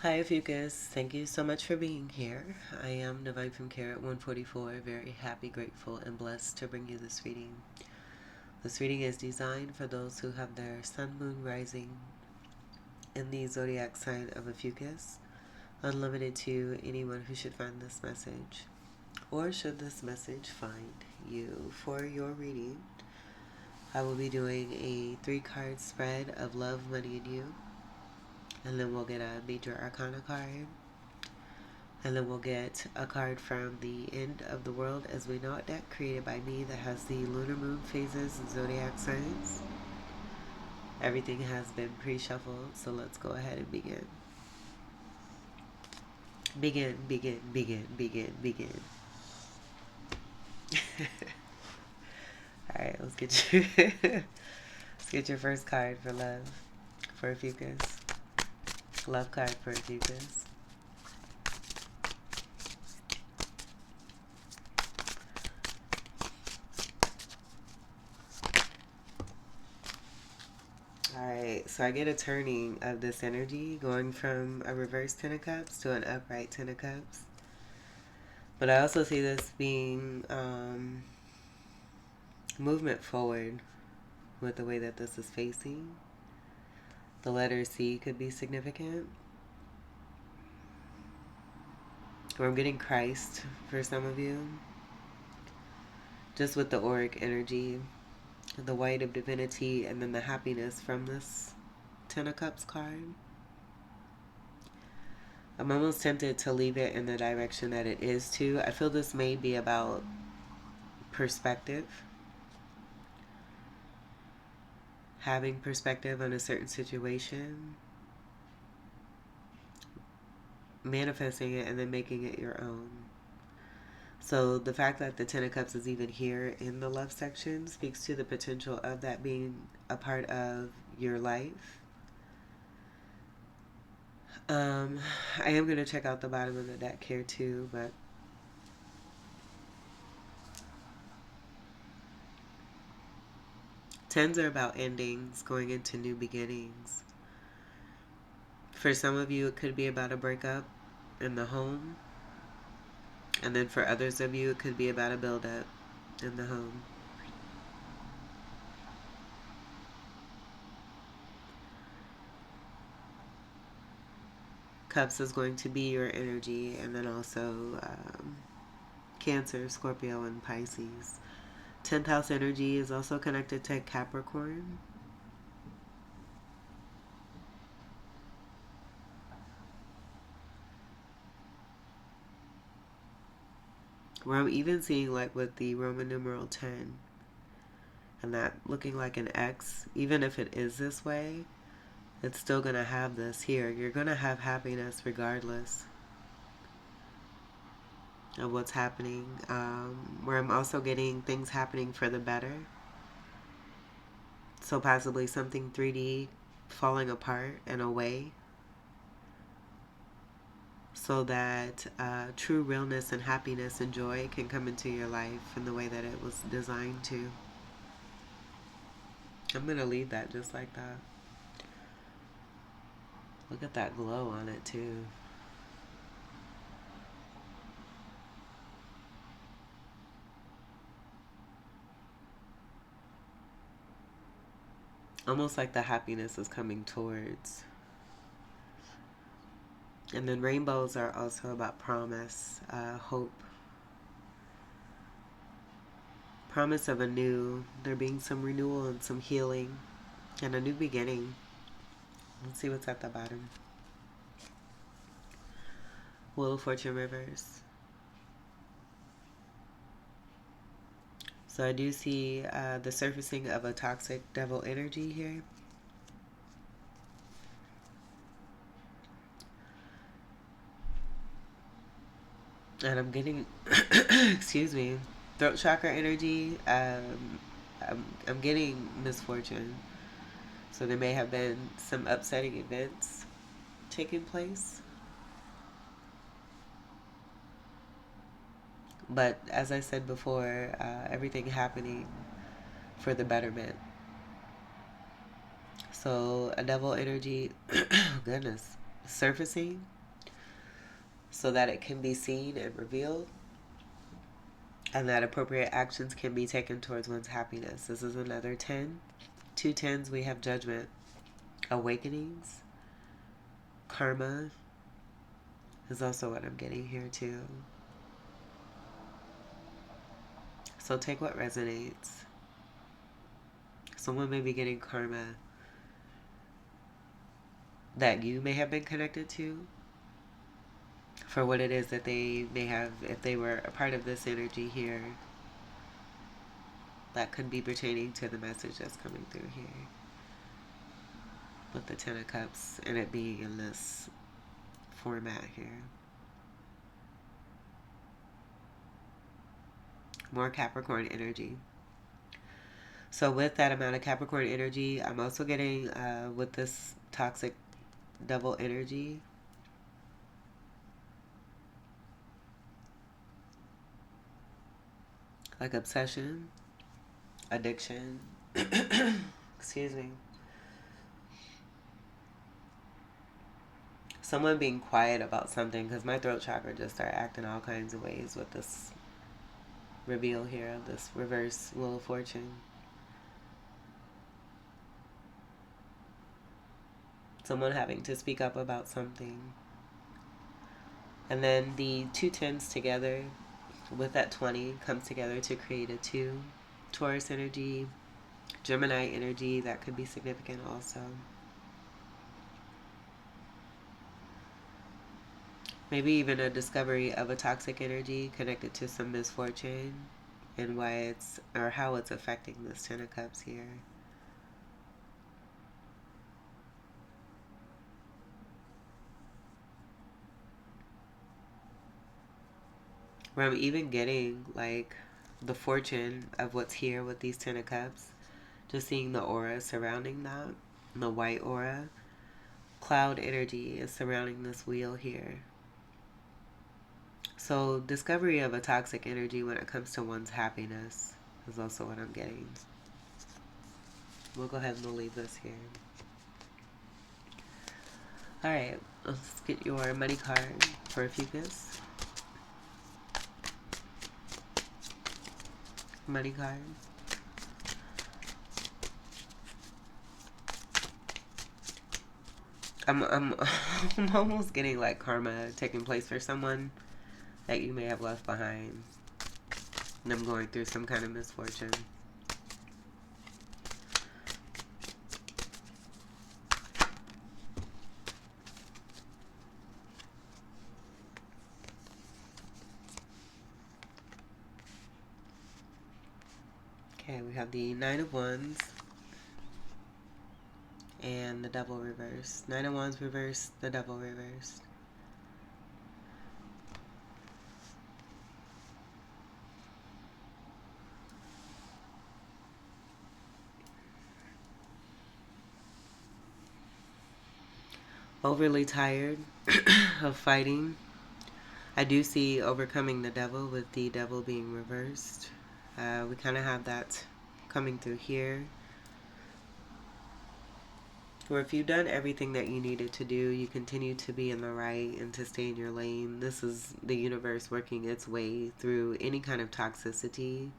Hi, Ophiuchus. Thank you so much for being here. I am Divine from Carrot 144, very happy, grateful, and blessed to bring you this reading. This reading is designed for those who have their sun, moon, rising in the zodiac sign of Ophiuchus, unlimited to anyone who should find this message, or should this message find you. For your reading, I will be doing a 3-card spread of love, money, and you. And then we'll get a major arcana card. And then we'll get a card from the End of the World as We Know It deck, created by me, that has the lunar moon phases and zodiac signs. Everything has been pre-shuffled, so let's go ahead and begin. Begin, begin, begin, begin, begin. Alright, let's get your first card for love for Ophiuchus. Love card for Ophiuchus. Alright, so I get a turning of this energy going from a reverse Ten of Cups to an upright Ten of Cups. But I also see this being movement forward with the way that this is facing. The letter C could be significant. Or I'm getting Christ for some of you. Just with the auric energy, the white of divinity, and then the happiness from this Ten of Cups card. I'm almost tempted to leave it in the direction that it is too. I feel this may be about perspective. Having perspective on a certain situation. Manifesting it and then making it your own. So the fact that the Ten of Cups is even here in the love section speaks to the potential of that being a part of your life. I am going to check out the bottom of the deck here too, but tens are about endings, going into new beginnings. For some of you, it could be about a breakup in the home. And then for others of you, it could be about a build-up in the home. Cups is going to be your energy, and then also Cancer, Scorpio, and Pisces. 10th house energy is also connected to Capricorn. Where I'm even seeing, like with the Roman numeral 10, and that looking like an X, even if it is this way, it's still going to have this here. You're going to have happiness regardless of what's happening. Where I'm also getting things happening for the better. So possibly something 3D falling apart and away, so that true realness and happiness and joy can come into your life in the way that it was designed to. I'm going to leave that just like that. Look at that glow on it too. Almost like the happiness is coming towards. And then rainbows are also about promise, hope. Promise of there being some renewal and some healing and a new beginning. Let's see what's at the bottom. Wheel of Fortune reverse. So I do see the surfacing of a toxic devil energy here. And I'm getting, excuse me, throat chakra energy. I'm getting misfortune. So there may have been some upsetting events taking place. But as I said before, everything happening for the betterment. So a devil energy, oh goodness. surfacing so that it can be seen and revealed, and that appropriate actions can be taken towards one's happiness. This is another 10. 2 tens, we have judgment, awakenings, karma is also what I'm getting here too. So take what resonates. Someone may be getting karma that you may have been connected to for what it is that they may have, if they were a part of this energy here, that could be pertaining to the message that's coming through here. With the 10 of Cups and it being in this format here. More Capricorn energy. So with that amount of Capricorn energy, I'm also getting, with this toxic devil energy, like obsession, addiction, excuse me. Someone being quiet about something, because my throat chakra just started acting all kinds of ways with this reveal here of this reverse Wheel of Fortune. Someone having to speak up about something. And then the 2 tens together with that 20 comes together to create a 2. Taurus energy, Gemini energy, that could be significant also. Maybe even a discovery of a toxic energy connected to some misfortune and why it's, or how it's affecting this 10 of Cups here. Where I'm even getting like the fortune of what's here with these 10 of Cups. Just seeing the aura surrounding that, the white aura. Cloud energy is surrounding this wheel here. So discovery of a toxic energy when it comes to one's happiness is also what I'm getting. We'll go ahead and we'll leave this here. Alright, let's get your money card for Ophiuchus. Money card. I'm I'm almost getting like karma taking place for someone that you may have left behind. And I'm going through some kind of misfortune. Okay, we have the 9 of Wands and the Devil reversed. 9 of Wands reversed, the Devil reversed. Overly tired of fighting. I do see overcoming the devil with the devil being reversed. We kind of have that coming through here. Or if you've done everything that you needed to do, you continue to be in the right and to stay in your lane. This is the universe working its way through any kind of toxicity,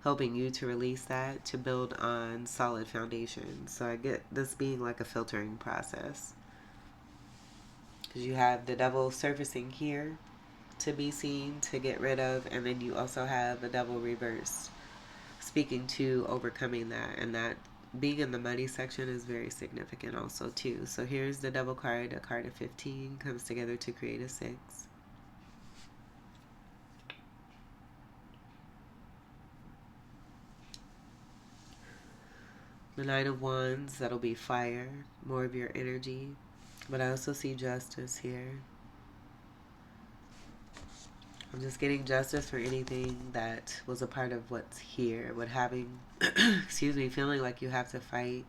helping you to release that, to build on solid foundation. So I get this being like a filtering process. Because you have the devil surfacing here to be seen, to get rid of, and then you also have the devil reversed, speaking to overcoming that, and that being in the money section is very significant also too. So here's the devil card, a card of 15 comes together to create a 6. The 9 of Wands, that'll be fire, more of your energy. But I also see justice here. I'm just getting justice for anything that was a part of what's here. With having, excuse me, feeling like you have to fight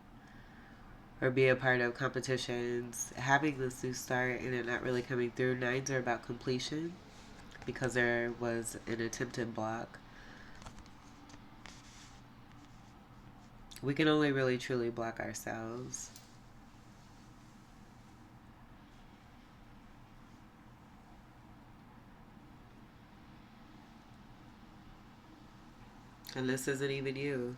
or be a part of competitions. Having this new start and it not really coming through. 9s are about completion because there was an attempted block. We can only really truly block ourselves. And this isn't even you.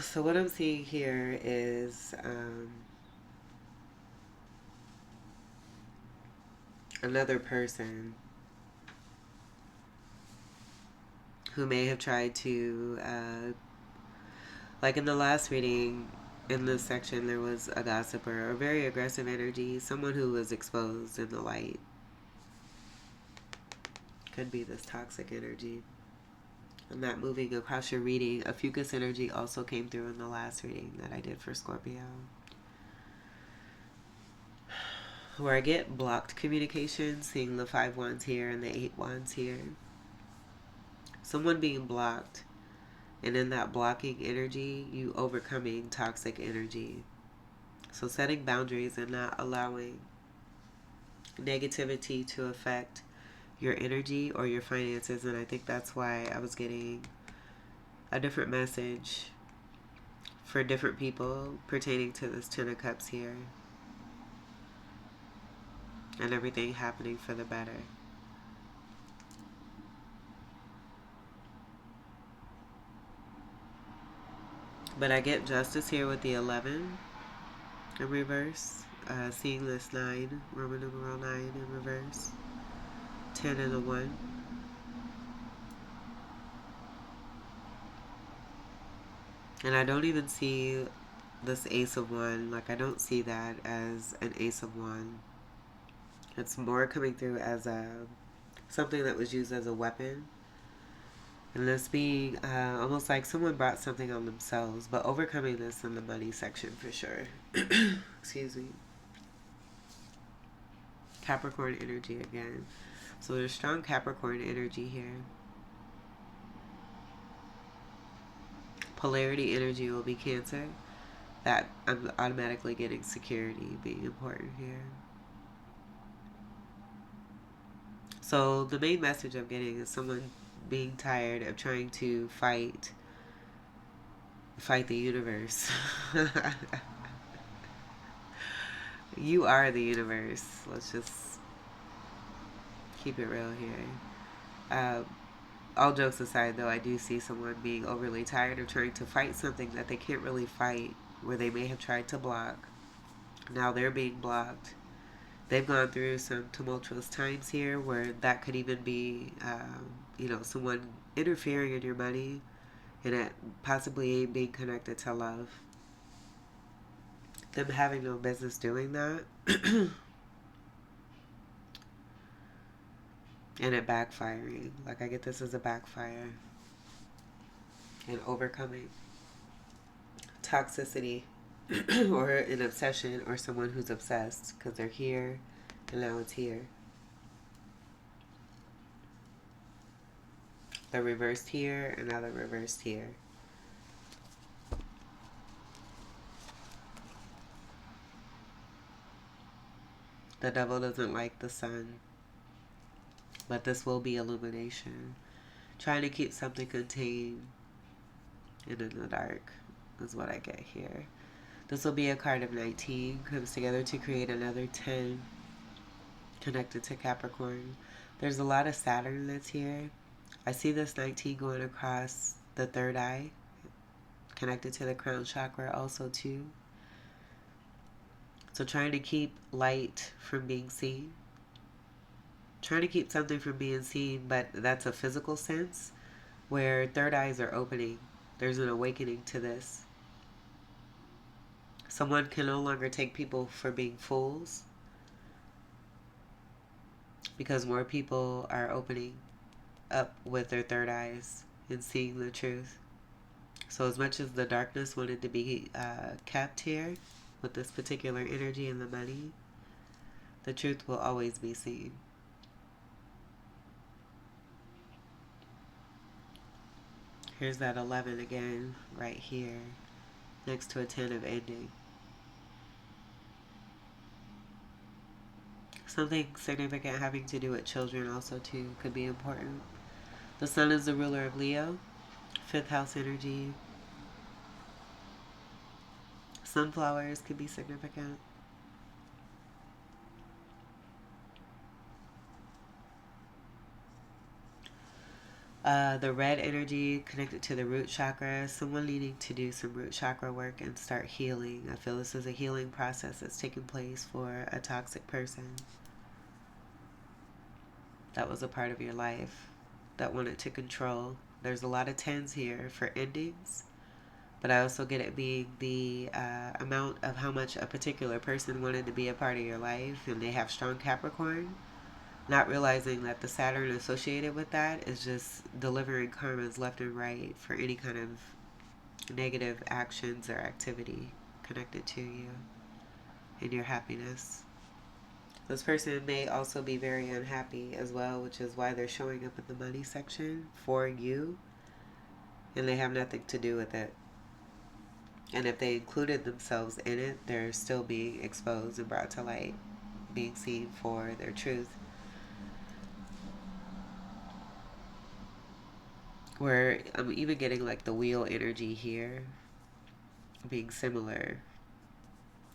So what I'm seeing here is another person who may have tried to, like in the last reading, in this section, there was a gossiper, a very aggressive energy, someone who was exposed in the light. Could be this toxic energy. And that moving across your reading, Ophiuchus energy also came through in the last reading that I did for Scorpio. Where I get blocked communication, seeing the 5 wands here and the 8 wands here. Someone being blocked, and in that blocking energy, you overcoming toxic energy. So setting boundaries and not allowing negativity to affect your energy or your finances. And I think that's why I was getting a different message for different people pertaining to this 10 of Cups here. And everything happening for the better. But I get justice here with the 11 in reverse. Seeing this 9, Roman numeral 9 in reverse. 10 and a 1. And I don't even see this Ace of Wands. Like, I don't see that as an Ace of Wands. It's more coming through as something that was used as a weapon. And this being almost like someone brought something on themselves, but overcoming this in the money section for sure. Excuse me. Capricorn energy again. So there's strong Capricorn energy here. Polarity energy will be Cancer. That I'm automatically getting security being important here. So the main message I'm getting is someone being tired of trying to fight the universe. You are the universe. Let's just keep it real here. All jokes aside, though, I do see someone being overly tired of trying to fight something that they can't really fight, where they may have tried to block. Now they're being blocked. They've gone through some tumultuous times here where that could even be, someone interfering in your money and it possibly being connected to love. Them having no business doing that. And it backfiring. Like, I get this as a backfire. And overcoming toxicity or an obsession or someone who's obsessed because they're here and now it's here. They're reversed here and now they're reversed here. The devil doesn't like the sun, but this will be illumination. Trying to keep something contained and in the dark is what I get here. This will be a card of 19, comes together to create another 10 connected to Capricorn. There's a lot of Saturn that's here. I see this 19 going across the third eye, connected to the crown chakra also too. So trying to keep light from being seen. Trying to keep something from being seen, but that's a physical sense where third eyes are opening. There's an awakening to this. Someone can no longer take people for being fools because more people are opening up with their third eyes and seeing the truth. So as much as the darkness wanted to be kept here with this particular energy and the money, the truth will always be seen. Here's that 11 again, right here, next to a 10 of ending. Something significant having to do with children also too could be important. The sun is the ruler of Leo, 5th house energy. Sunflowers could be significant. The red energy connected to the root chakra. Someone needing to do some root chakra work and start healing. I feel this is a healing process that's taking place for a toxic person that was a part of your life that wanted to control. There's a lot of tens here for endings, but I also get it being the amount of how much a particular person wanted to be a part of your life, and they have strong Capricorn. Not realizing that the Saturn associated with that is just delivering karmas left and right for any kind of negative actions or activity connected to you and your happiness. This person may also be very unhappy as well, which is why they're showing up in the money section for you, and they have nothing to do with it. And if they included themselves in it, they're still being exposed and brought to light, being seen for their truth. Where I'm even getting like the wheel energy here being similar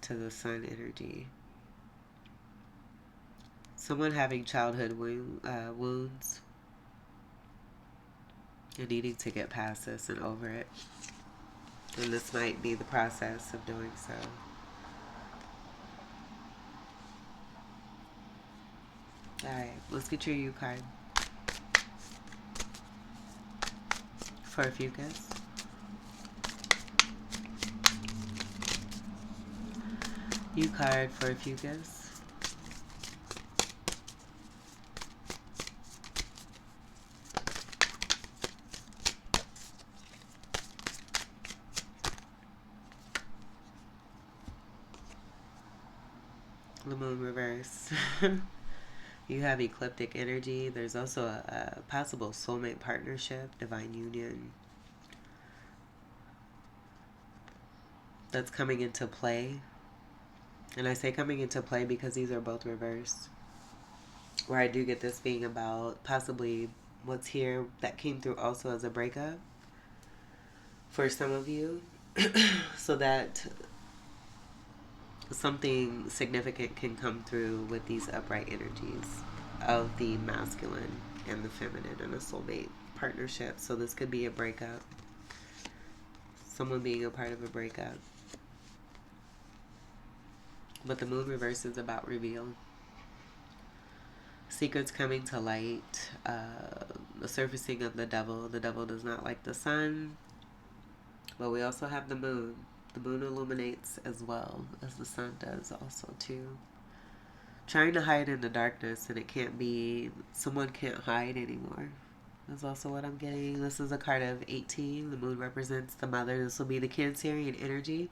to the sun energy. Someone having childhood wounds and needing to get past this and over it. And this might be the process of doing so. Alright, let's get your U card for Ophiuchus. U card for Ophiuchus. The moon reverse. You have ecliptic energy. There's also a possible soulmate partnership, divine union, that's coming into play. And I say coming into play because these are both reversed. Where I do get this being about possibly what's here that came through also as a breakup for some of you. So that something significant can come through with these upright energies of the masculine and the feminine and a soulmate partnership. So this could be a breakup. Someone being a part of a breakup. But the moon reverse is about reveal. Secrets coming to light. The surfacing of the devil. The devil does not like the sun. But we also have the moon. The moon illuminates as well as the sun does also too. Trying to hide in the darkness, and it can't be, someone can't hide anymore. That's also what I'm getting. This is a card of 18. The moon represents the mother. This will be the Cancerian energy.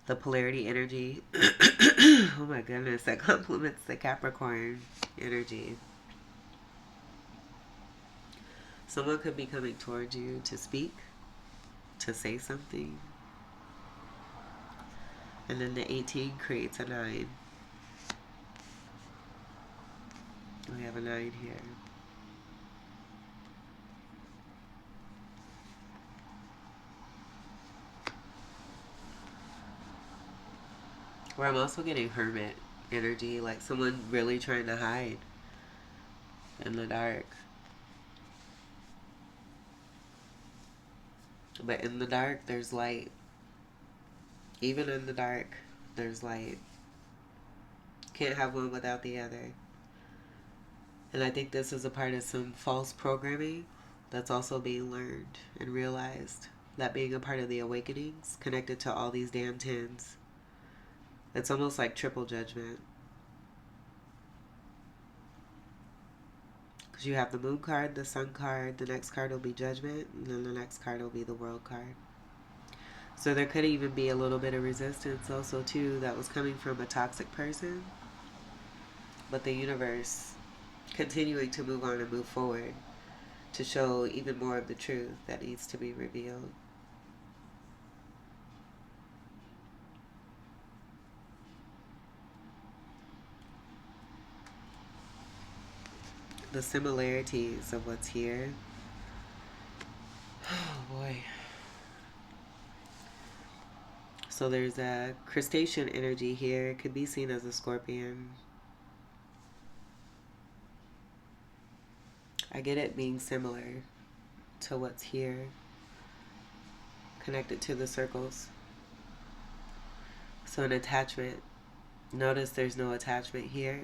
The polarity energy. Oh my goodness, that complements the Capricorn energy. Someone could be coming towards you to speak, to say something. And then the 18 creates a 9. We have a 9 here. Where I'm also getting hermit energy, like someone really trying to hide in the dark. But in the dark, there's light. Even in the dark, there's light. Can't have one without the other. And I think this is a part of some false programming that's also being learned and realized. That being a part of the awakenings connected to all these damn tens. It's almost like triple judgment. Because you have the moon card, the sun card, the next card will be judgment, and then the next card will be the world card. So there could even be a little bit of resistance also too that was coming from a toxic person. But the universe continuing to move on and move forward to show even more of the truth that needs to be revealed. The similarities of what's here. Oh boy. So there's a crustacean energy here. It could be seen as a scorpion. I get it being similar to what's here, connected to the circles. So an attachment. Notice there's no attachment here.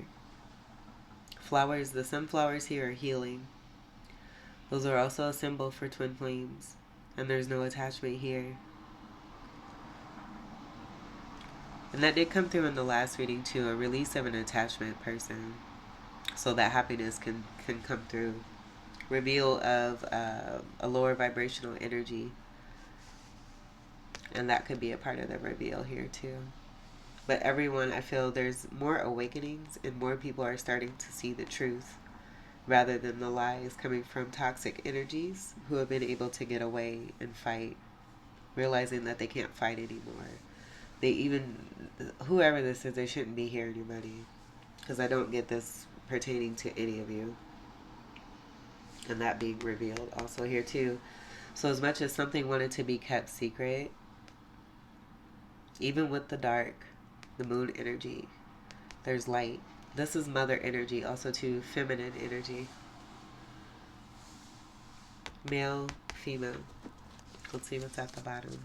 Flowers, the sunflowers here are healing. Those are also a symbol for twin flames. And there's no attachment here. And that did come through in the last reading too, a release of an attachment person. So that happiness can come through. Reveal of a lower vibrational energy. And that could be a part of the reveal here too. But everyone, I feel there's more awakenings and more people are starting to see the truth rather than the lies coming from toxic energies who have been able to get away and fight, realizing that they can't fight anymore. They even, whoever this is, they shouldn't be here anybody, because I don't get this pertaining to any of you. And that being revealed also here too. So as much as something wanted to be kept secret, even with the dark, the moon energy, there's light. This is mother energy, also too, feminine energy. Male, female. Let's see what's at the bottom.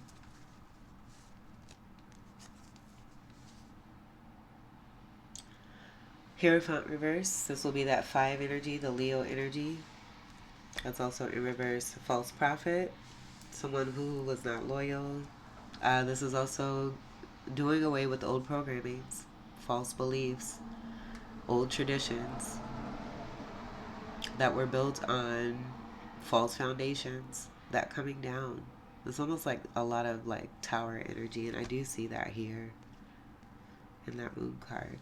Hierophant reverse. This will be that 5 energy, the Leo energy. That's also in reverse. False prophet. Someone who was not loyal. This is also doing away with old programmings, false beliefs, old traditions that were built on false foundations, that coming down. It's almost like a lot of like tower energy, and I do see that here in that moon card.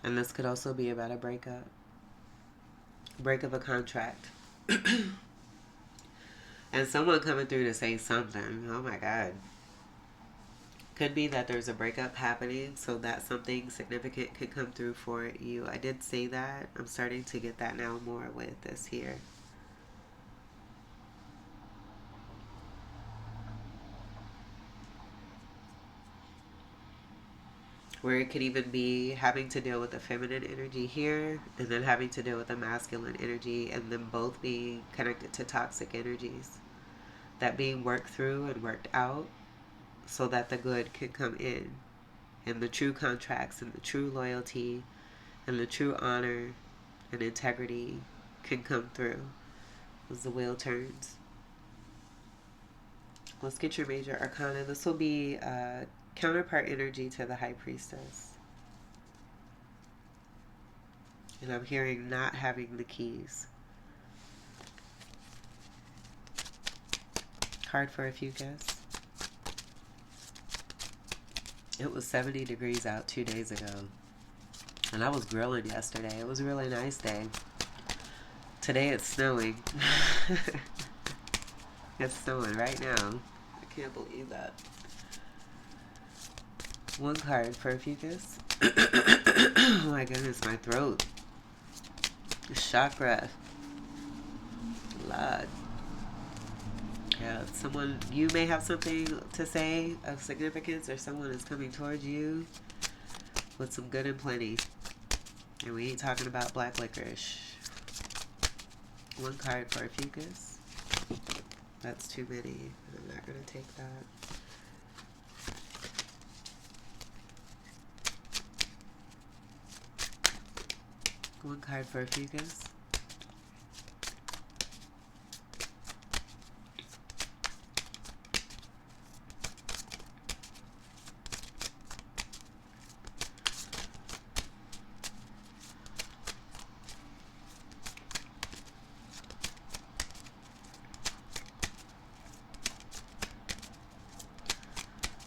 And this could also be about a break of a contract. And someone coming through to say something. Oh my God. Could be that there's a breakup happening, so that something significant could come through for you. I did say that. I'm starting to get that now more with this here. Where it could even be having to deal with the feminine energy here, and then having to deal with the masculine energy, and them both being connected to toxic energies. That being worked through and worked out so that the good can come in. And the true contracts and the true loyalty and the true honor and integrity can come through as the wheel turns. Let's get your major arcana. This will be counterpart energy to the High Priestess. And I'm hearing not having the keys. Card for Ophiuchus. It was 70 degrees out 2 days ago. And I was grilling yesterday. It was a really nice day. Today it's snowing. It's snowing right now. I can't believe that. One card for Ophiuchus. Oh my goodness, my throat. Chakra. Lord. Yeah, someone, you may have something to say of significance, or someone is coming towards you with some good and plenty. And we ain't talking about black licorice. One card for Ophiuchus. That's too many. I'm not going to take that. One card for Ophiuchus.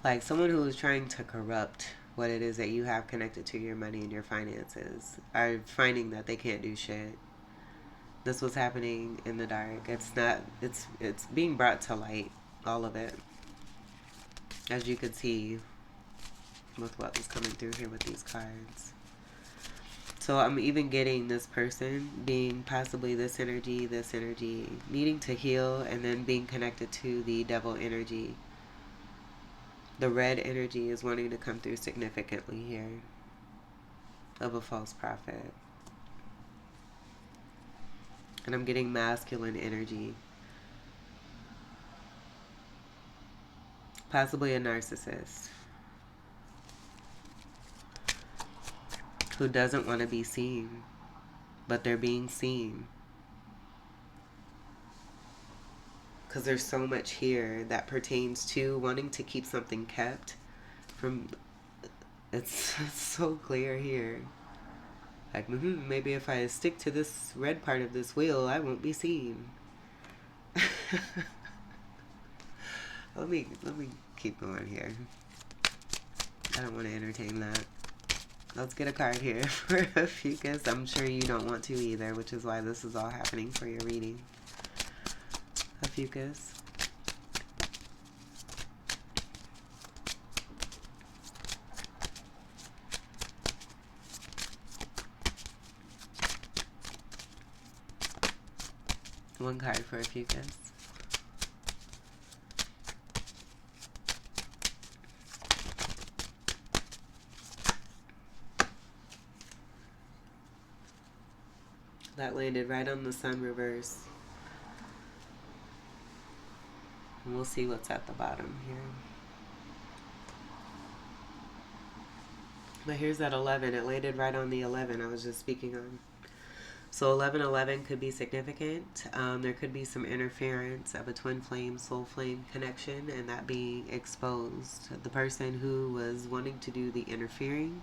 Like someone who is trying to corrupt what it is that you have connected to your money and your finances are finding that they can't do shit. This was happening in the dark. It's not, it's being brought to light, all of it. As you could see with what was coming through here with these cards. So I'm even getting this person being possibly this energy, needing to heal, and then being connected to the devil energy. The red energy is wanting to come through significantly here of a false prophet. And I'm getting masculine energy. Possibly a narcissist who doesn't want to be seen, but they're being seen. Because there's so much here that pertains to wanting to keep something kept from... It's so clear here. Like, maybe if I stick to this red part of this wheel, I won't be seen. Let me keep going here. I don't want to entertain that. Let's get a card here for Ophiuchus. I'm sure you don't want to either, which is why this is all happening for your reading. Ophiuchus. One card for Ophiuchus. That landed right on the sun reverse. And we'll see what's at the bottom here. But here's that 11. It landed right on the 11 I was just speaking on. So 1111 could be significant. There could be some interference of a twin flame, soul flame connection, and that being exposed. The person who was wanting to do the interfering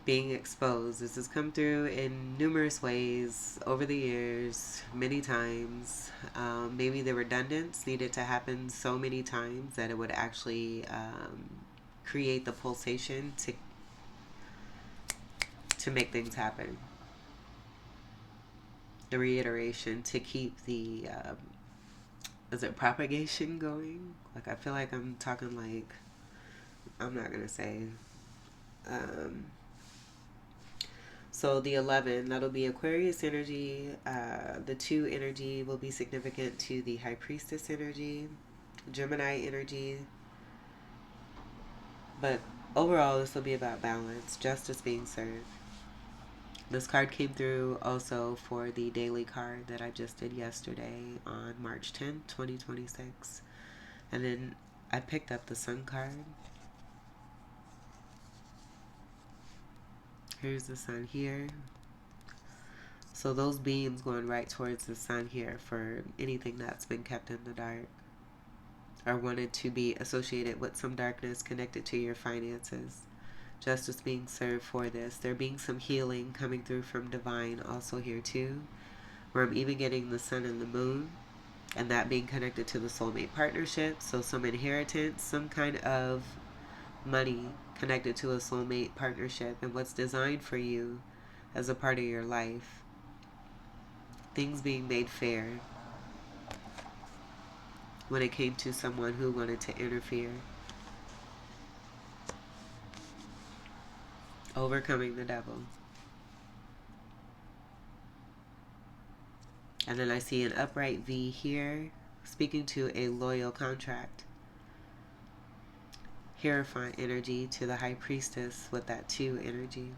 being exposed. This has come through in numerous ways over the years, many times. Maybe the redundance needed to happen so many times that it would actually create the pulsation to make things happen. The reiteration to keep the is it propagation going? Like, I feel like I'm talking like, I'm not gonna say. So the 11, that'll be Aquarius energy. The 2 energy will be significant to the High Priestess energy, Gemini energy. But overall, this will be about balance, justice being served. This card came through also for the daily card that I just did yesterday on March 10th, 2026. And then I picked up the Sun card. Here's the Sun here. So those beams going right towards the Sun here for anything that's been kept in the dark or wanted to be associated with some darkness connected to your finances. Justice being served for this. There being some healing coming through from divine also here too, where I'm even getting the Sun and the Moon, and that being connected to the soulmate partnership. So some inheritance, some kind of money connected to a soulmate partnership and what's designed for you as a part of your life. Things being made fair when it came to someone who wanted to interfere. Overcoming the devil. And then I see an upright V here, speaking to a loyal contract. Hierophant energy to the High Priestess with that 2 energy.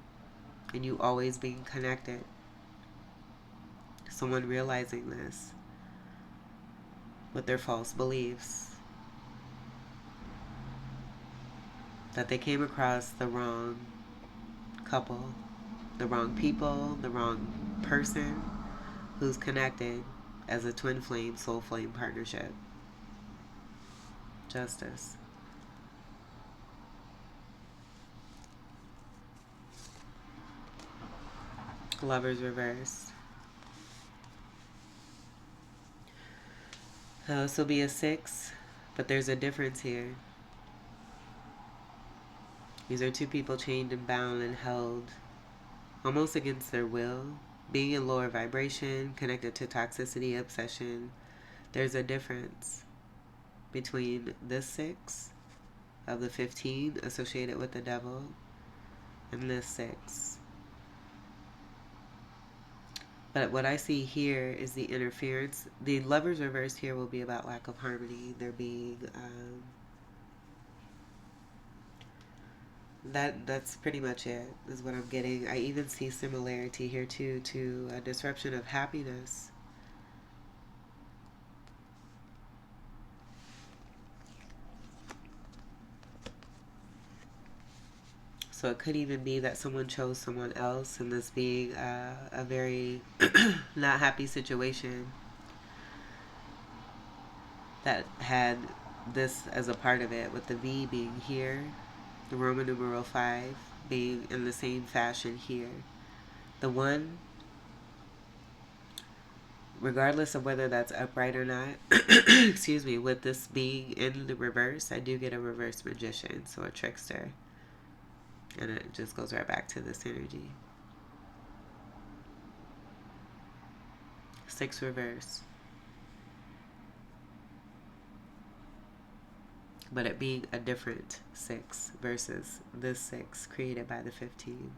And you always being connected. Someone realizing this with their false beliefs. That they came across the wrong couple, the wrong people, the wrong person who's connected as a twin flame, soul flame partnership. Justice. Lovers reversed. This will be a 6, but there's a difference here. These are 2 people chained and bound and held almost against their will, being in lower vibration, connected to toxicity, obsession. There's a difference between this 6 of the 15 associated with the devil and this 6. But what I see here is the interference. The lovers reversed here will be about lack of harmony. There being That's pretty much it, is what I'm getting. I even see similarity here too to a disruption of happiness. So it could even be that someone chose someone else, and this being a very not happy situation that had this as a part of it, with the V being here, the Roman numeral 5 being in the same fashion here. The 1, regardless of whether that's upright or not, excuse me, with this being in the reverse, I do get a reverse magician, so a trickster. And it just goes right back to this energy. 6 reverse. But it being a different 6 versus this 6 created by the 15.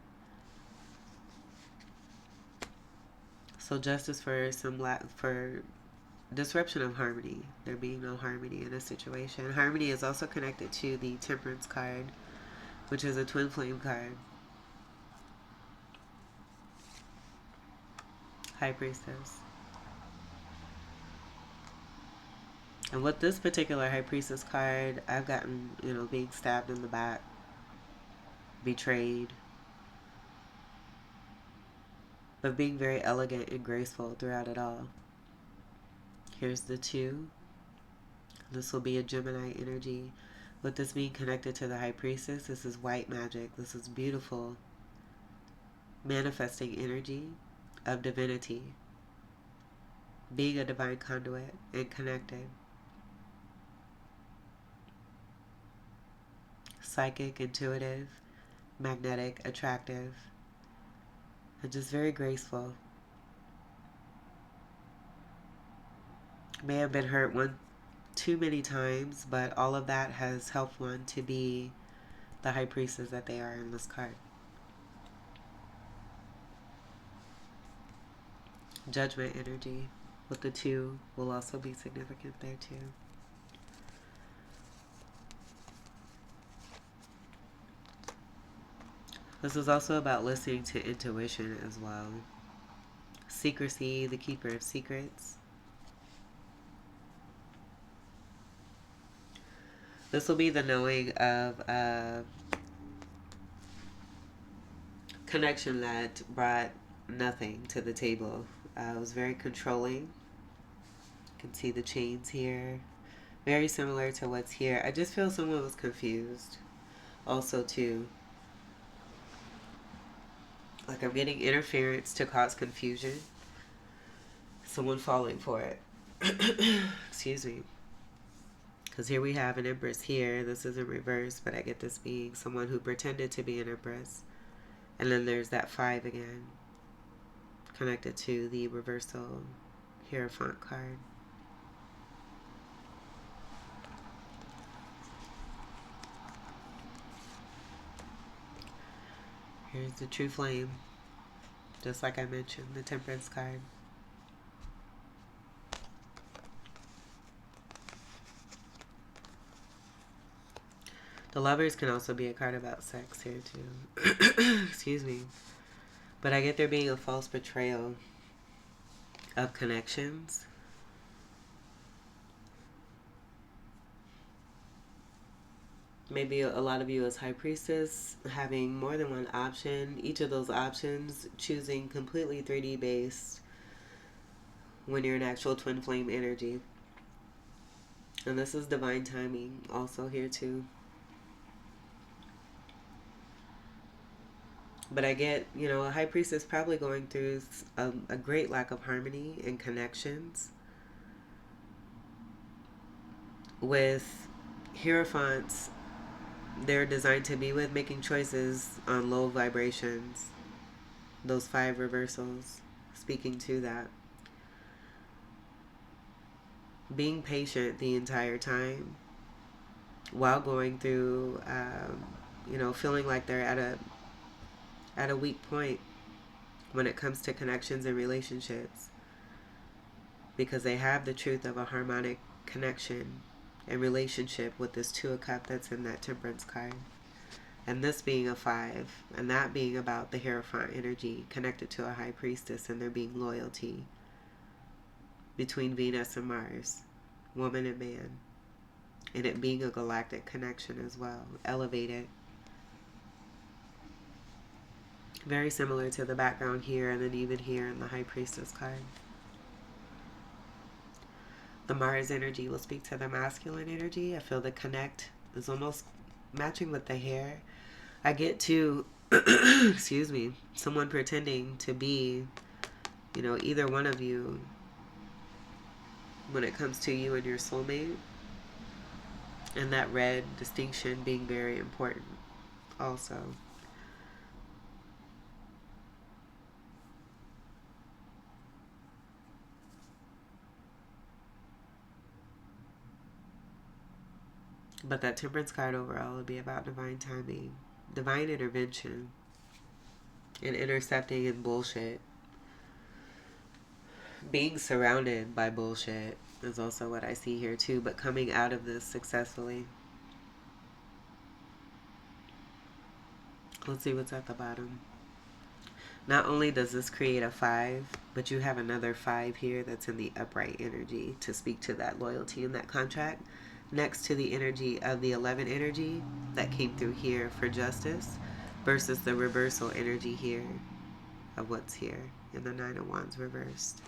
So justice for for disruption of harmony. There being no harmony in a situation. Harmony is also connected to the Temperance card, which is a twin flame card. High Priestess. And with this particular High Priestess card, I've gotten, being stabbed in the back, betrayed, but being very elegant and graceful throughout it all. Here's the 2. This will be a Gemini energy. With this being connected to the High Priestess, this is white magic. This is beautiful, manifesting energy of divinity, being a divine conduit and connected. Psychic, intuitive, magnetic, attractive, and just very graceful. May have been hurt too many times, but all of that has helped one to be the High Priestess that they are in this card. Judgment energy with the 2 will also be significant there too. This is also about listening to intuition as well. Secrecy, the keeper of secrets. This will be the knowing of a connection that brought nothing to the table. It was very controlling. You can see the chains here. Very similar to what's here. I just feel someone was confused. Also too, like I'm getting interference to cause confusion. Someone falling for it. Excuse me. Because here we have an Empress here. This is in reverse, but I get this being someone who pretended to be an Empress. And then there's that 5 again, connected to the reversal Hierophant card. Here's the True Flame, just like I mentioned, the Temperance card. The Lovers can also be a card about sex here too. Excuse me. But I get there being a false betrayal of connections. Maybe a lot of you as High Priestess having more than one option. Each of those options choosing completely 3D based when you're in actual twin flame energy. And this is divine timing also here too. But I get, a High Priestess probably going through a great lack of harmony and connections. With Hierophants, they're designed to be with, making choices on low vibrations. Those 5 reversals, speaking to that. Being patient the entire time while going through, feeling like they're at a weak point when it comes to connections and relationships, because they have the truth of a harmonic connection and relationship with this 2 of Cups that's in that Temperance card. And this being a 5, and that being about the Hierophant energy connected to a high priestess, and there being loyalty between Venus and Mars, woman and man, and it being a galactic connection as well, elevated. Very similar to the background here, and then even here in the high priestess card. The Mars energy will speak to the masculine energy. I feel the connect is almost matching with the hair. I get to, excuse me, someone pretending to be, you know, either one of you when it comes to you and your soulmate. And that red distinction being very important also. But that Temperance card overall would be about divine timing, divine intervention, and intercepting in bullshit. Being surrounded by bullshit is also what I see here too, but coming out of this successfully. Let's see what's at the bottom. Not only does this create a 5, but you have another 5 here that's in the upright energy to speak to that loyalty and that contract, next to the energy of the 11 energy that came through here for justice, versus the reversal energy here of what's here in the 9 of Wands reversed.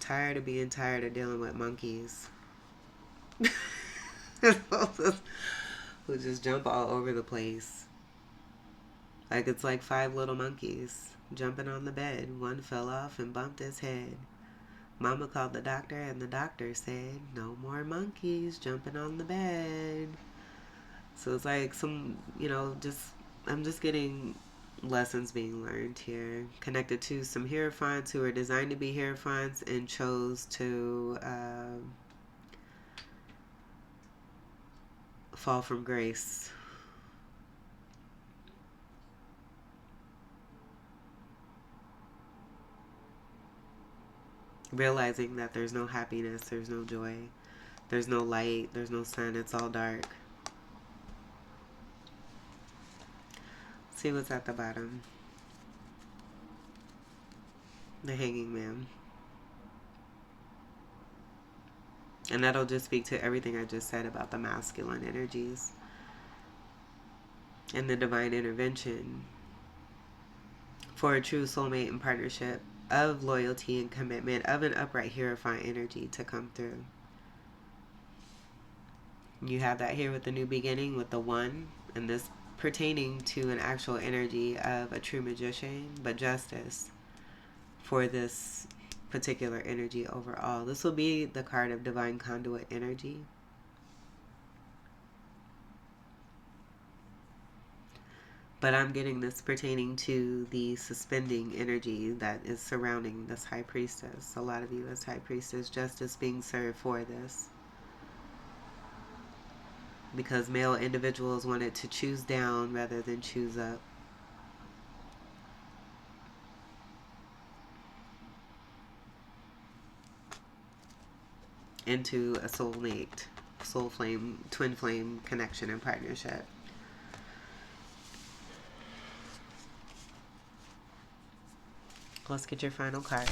Tired of being tired of dealing with monkeys who just jump all over the place. Like it's like 5 little monkeys jumping on the bed. One fell off and bumped his head. Mama called the doctor, and the doctor said, no more monkeys jumping on the bed. So it's like some, you know, I'm just getting lessons being learned here, connected to some Hierophants who are designed to be Hierophants and chose to fall from grace. Realizing that there's no happiness, there's no joy, there's no light, there's no sun, it's all dark. See what's at the bottom. The Hanging Man. And that'll just speak to everything I just said about the masculine energies and the divine intervention for a true soulmate and partnership of loyalty and commitment, of an upright Hierophant energy to come through. You have that here with the new beginning with the 1, and this pertaining to an actual energy of a true magician, but justice for this particular energy overall. This will be the card of divine conduit energy. But I'm getting this pertaining to the suspending energy that is surrounding this high priestess. A lot of you as high priestess, justice being served for this. Because male individuals wanted to choose down rather than choose up. Into a soulmate, soul flame, twin flame connection and partnership. Let's get your final card.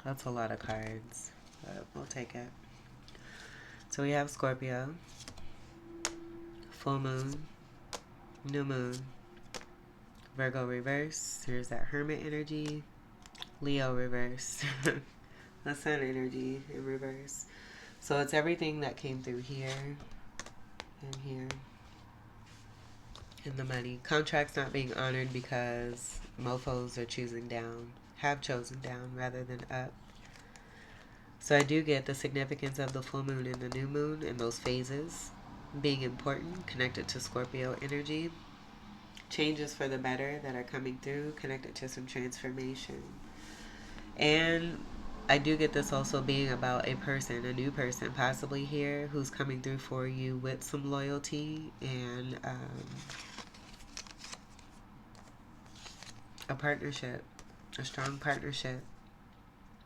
That's a lot of cards, but we'll take it. So we have Scorpio, full moon, new moon, Virgo reverse. Here's that Hermit energy, Leo reverse, the Sun energy in reverse. So it's everything that came through here and here. In the money. Contracts not being honored because mofos are choosing down, have chosen down rather than up. So I do get the significance of the full moon and the new moon and those phases being important, connected to Scorpio energy. Changes for the better that are coming through, connected to some transformation. And I do get this also being about a person, a new person possibly here, who's coming through for you with some loyalty and a partnership, a strong partnership.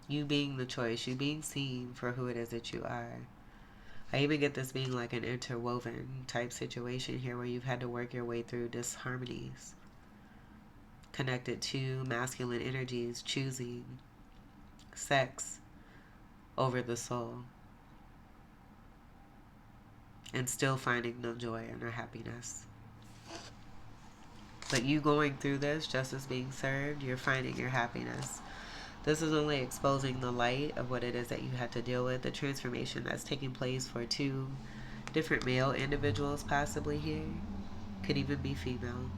You being the choice, you being seen for who it is that you are. I even get this being like an interwoven type situation here where you've had to work your way through disharmonies connected to masculine energies choosing sex over the soul and still finding no joy and no happiness. But you going through this, justice being served, you're finding your happiness. This is only exposing the light of what it is that you had to deal with, the transformation that's taking place for two different male individuals possibly here. Could even be female.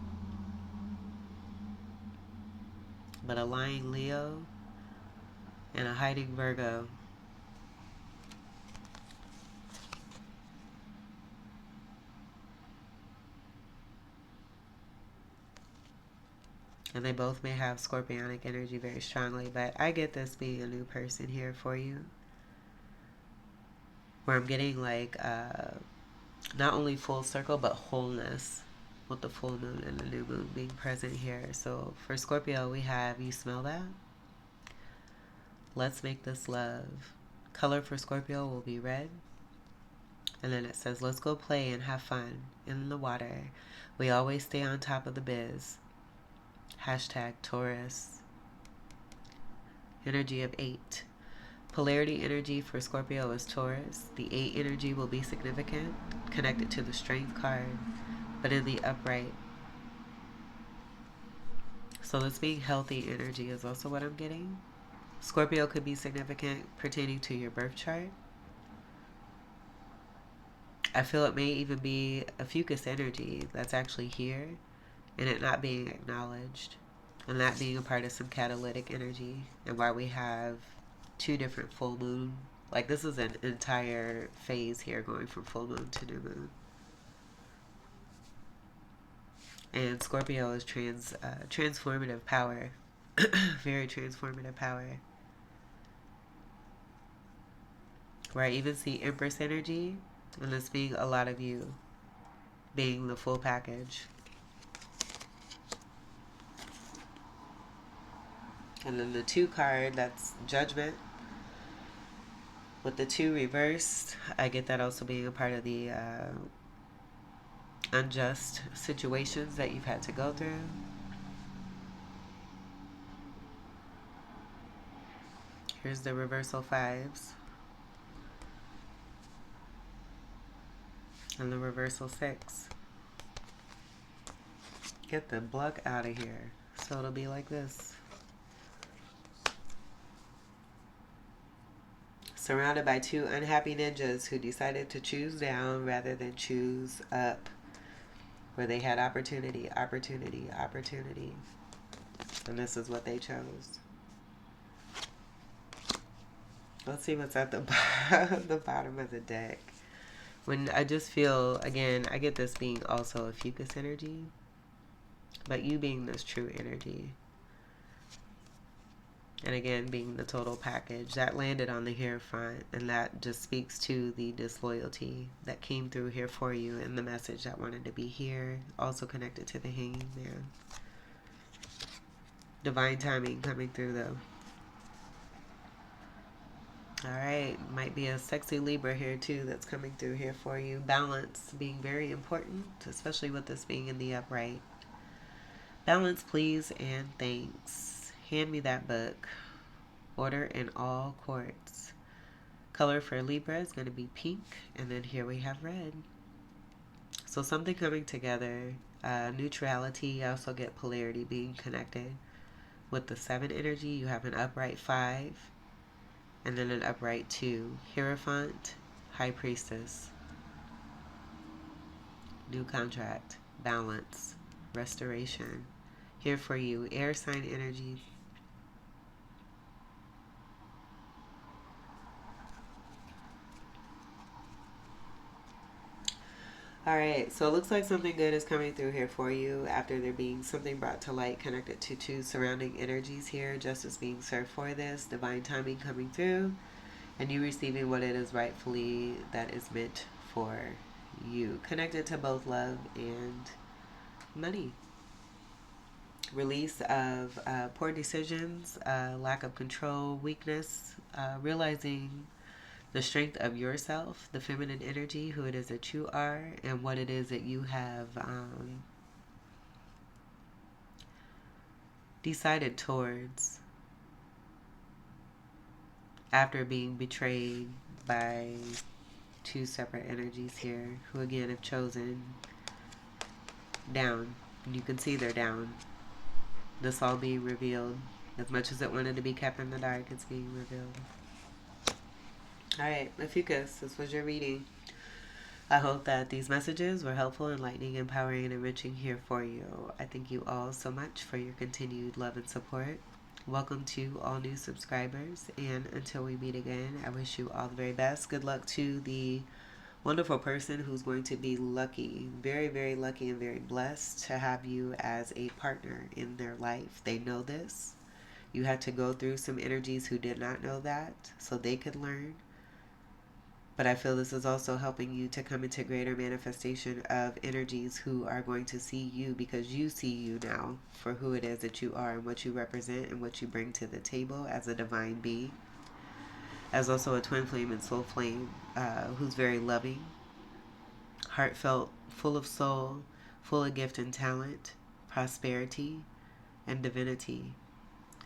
But a lying Leo and a hiding Virgo. And they both may have scorpionic energy very strongly, but I get this being a new person here for you. Where I'm getting like not only full circle, but wholeness with the full moon and the new moon being present here. So for Scorpio, we have, you smell that? Let's make this love. Color for Scorpio will be red. And then it says, let's go play and have fun in the water. We always stay on top of the biz. Hashtag Taurus. Energy of 8. Polarity energy for Scorpio is Taurus. The 8 energy will be significant, connected to the Strength card, but in the upright. So this being healthy energy is also what I'm getting. Scorpio could be significant pertaining to your birth chart. I feel it may even be Ophiuchus energy that's actually here and it not being acknowledged. And that being a part of some catalytic energy. And why we have 2 different full moon. Like this is an entire phase here going from full moon to new moon. And Scorpio is transformative power. Very transformative power. Where I even see Empress energy. And this being a lot of you being the full package. And then the 2 card, that's Judgment. With the 2 reversed, I get that also being a part of the unjust situations that you've had to go through. Here's the reversal 5s. And the reversal 6. Get the block out of here. So it'll be like this. Surrounded by 2 unhappy ninjas who decided to choose down rather than choose up. Where they had opportunity, opportunity, opportunity. And this is what they chose. Let's see what's at the the bottom of the deck. When I just feel, again, I get this being also a Ophiuchus energy. But you being this true energy. And again, being the total package. That landed on the Hierophant. And that just speaks to the disloyalty that came through here for you. And the message that wanted to be here. Also connected to the Hanging Man. Divine timing coming through though. Alright, might be a sexy Libra here too that's coming through here for you. Balance being very important, especially with this being in the upright. Balance, please, and thanks. Hand me that book. Order in all courts. Color for Libra is going to be pink, and then here we have red. So something coming together. Neutrality, I also get polarity being connected. With the 7 energy, you have an upright 5. And then an upright 2. Hierophant, High Priestess. New contract. Balance. Restoration. Here for you. Air sign energy. Alright, so it looks like something good is coming through here for you after there being something brought to light connected to 2 surrounding energies here. Justice being served for this. Divine timing coming through. And you receiving what it is rightfully that is meant for you. Connected to both love and money. Release of poor decisions, lack of control, weakness, realizing the strength of yourself, the feminine energy, who it is that you are, and what it is that you have decided towards after being betrayed by two separate energies here, who again have chosen down. You can see they're down. This all being revealed. As much as it wanted to be kept in the dark, it's being revealed. Alright, Ophiuchus, this was your reading. I hope that these messages were helpful, enlightening, empowering, and enriching here for you. I thank you all so much for your continued love and support. Welcome to all new subscribers, and until we meet again, I wish you all the very best. Good luck to the wonderful person who's going to be lucky, very, very lucky and very blessed to have you as a partner in their life. They know this. You had to go through some energies who did not know that so they could learn. But I feel this is also helping you to come into greater manifestation of energies who are going to see you, because you see you now for who it is that you are and what you represent and what you bring to the table as a divine being. As also a twin flame and soul flame who's very loving, heartfelt, full of soul, full of gift and talent, prosperity, and divinity.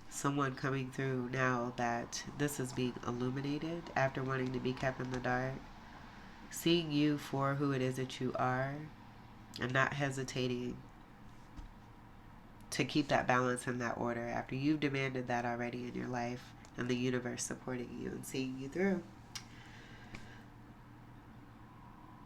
Someone coming through now that this is being illuminated after wanting to be kept in the dark, seeing you for who it is that you are and not hesitating to keep that balance and that order after you've demanded that already in your life, and the universe supporting you and seeing you through.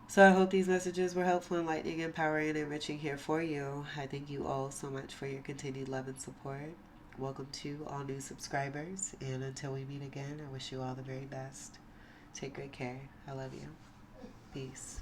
So I hope these messages were helpful, enlightening, empowering, and enriching here for you. I thank you all so much for your continued love and support. Welcome to all new subscribers, and until we meet again, I wish you all the very best. Take great care. I love you. Peace.